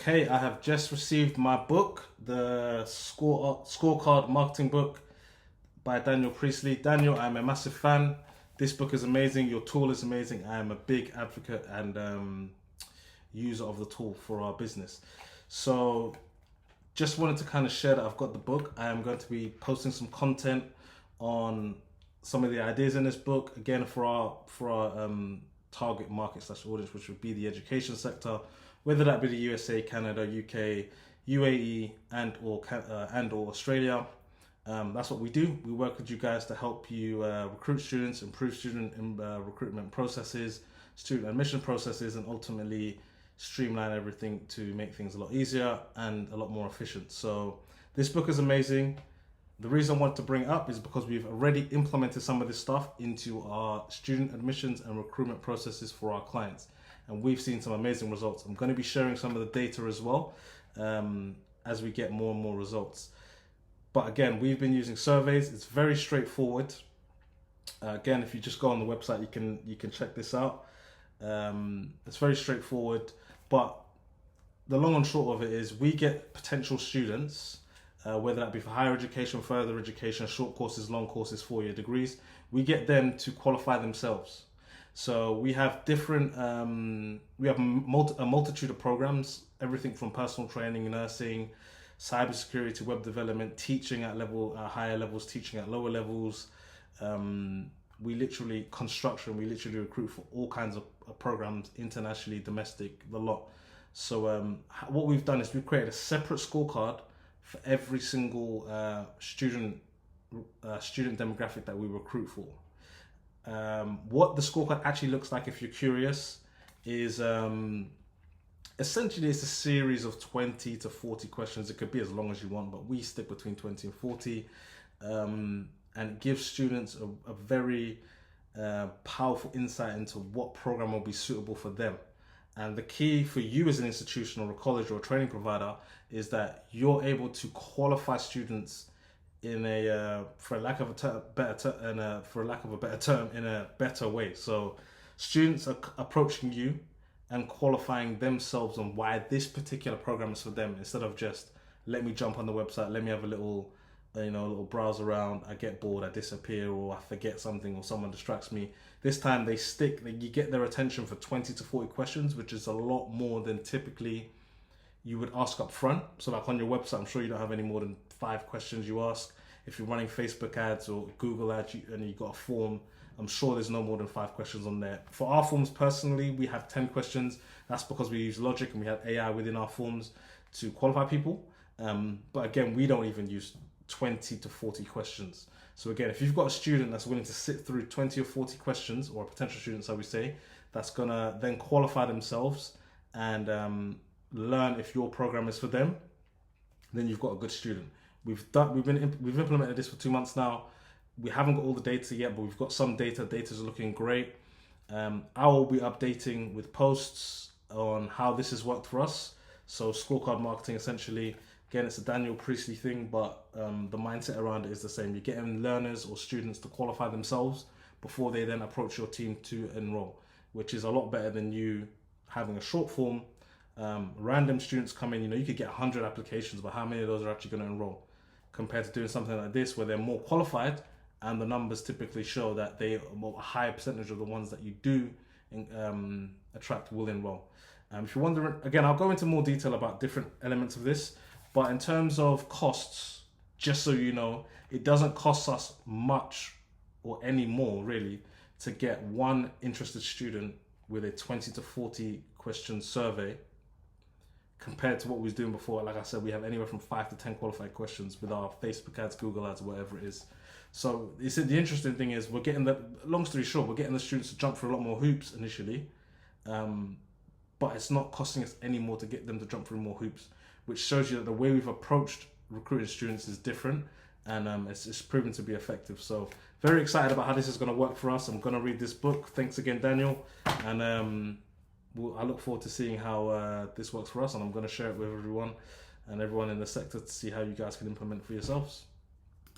Okay, I have just received my book, the scorecard marketing book by Daniel Priestley. Daniel, I'm a massive fan. This book is amazing. Your tool is amazing. I am a big advocate and user of the tool for our business. So, just wanted to kind of share that I've got the book. I am going to be posting some content on some of the ideas in this book. Again, for our target market / audience, which would be the education sector, whether that be the USA, Canada, UK, UAE, and or Australia. That's what we do. We work with you guys to help you recruit students, improve student recruitment processes, student admission processes, and ultimately streamline everything to make things a lot easier and a lot more efficient. So this book is amazing. The reason I want to bring it up is because we've already implemented some of this stuff into our student admissions and recruitment processes for our clients. And we've seen some amazing results. I'm going to be sharing some of the data as well as we get more and more results. But again, we've been using surveys. It's very straightforward. Again, if you just go on the website, you can check this out. It's very straightforward. But the long and short of it is we get potential students, whether that be for higher education, further education, short courses, long courses, 4-year degrees, we get them to qualify themselves. So we have different, we have a multitude of programs, everything from personal training, nursing, cybersecurity, web development, teaching at higher levels, teaching at lower levels. Construction, we literally recruit for all kinds of programs, internationally, domestic, the lot. So what we've done is we've created a separate scorecard for every single student demographic that we recruit for. What the scorecard actually looks like, if you're curious, is essentially it's a series of 20 to 40 questions. It could be as long as you want, but we stick between 20 and 40, and it gives students a very powerful insight into what program will be suitable for them. And the key for you as an institution or a college or a training provider is that you're able to qualify students in a for lack of a better term, in a better way. So students are approaching you and qualifying themselves on why this particular program is for them, instead of just let me jump on the website, let me have a little browse around, I get bored, I disappear, or I forget something, or someone distracts me. This time you get their attention for 20 to 40 questions, which is a lot more than typically you would ask up front. So like on your website, I'm sure you don't have any more than 5 questions you ask. If you're running Facebook ads or Google ads and you've got a form, I'm sure there's no more than 5 questions on there. For our forms personally, we have 10 questions. That's because we use logic and we have AI within our forms to qualify people. But again, we don't even use 20 to 40 questions. So again, if you've got a student that's willing to sit through 20 or 40 questions, or a potential student, so we say, that's gonna then qualify themselves and learn if your program is for them, then you've got a good student. We've implemented this for 2 months now. We haven't got all the data yet, but we've got some data. Data's looking great. I will be updating with posts on how this has worked for us. So scorecard marketing, essentially, again, it's a Daniel Priestley thing, but the mindset around it is the same. You're getting learners or students to qualify themselves before they then approach your team to enroll, which is a lot better than you having a short form. Random students come in, you could get 100 applications, but how many of those are actually going to enroll? Compared to doing something like this where they're more qualified, and the numbers typically show that a higher percentage of the ones that you do attract will enroll. If you're wondering, again, I'll go into more detail about different elements of this, but in terms of costs, just so you know, it doesn't cost us much or any more really to get one interested student with a 20 to 40 question survey compared to what we was doing before. Like I said, we have anywhere from 5 to 10 qualified questions with our Facebook ads, Google ads, whatever it is. So the interesting thing is long story short, we're getting the students to jump through a lot more hoops initially, but it's not costing us any more to get them to jump through more hoops, which shows you that the way we've approached recruiting students is different, and it's proven to be effective. So very excited about how this is going to work for us. I'm going to read this book. Thanks again, Daniel, and I look forward to seeing how this works for us, and I'm going to share it with everyone in the sector to see how you guys can implement it for yourselves.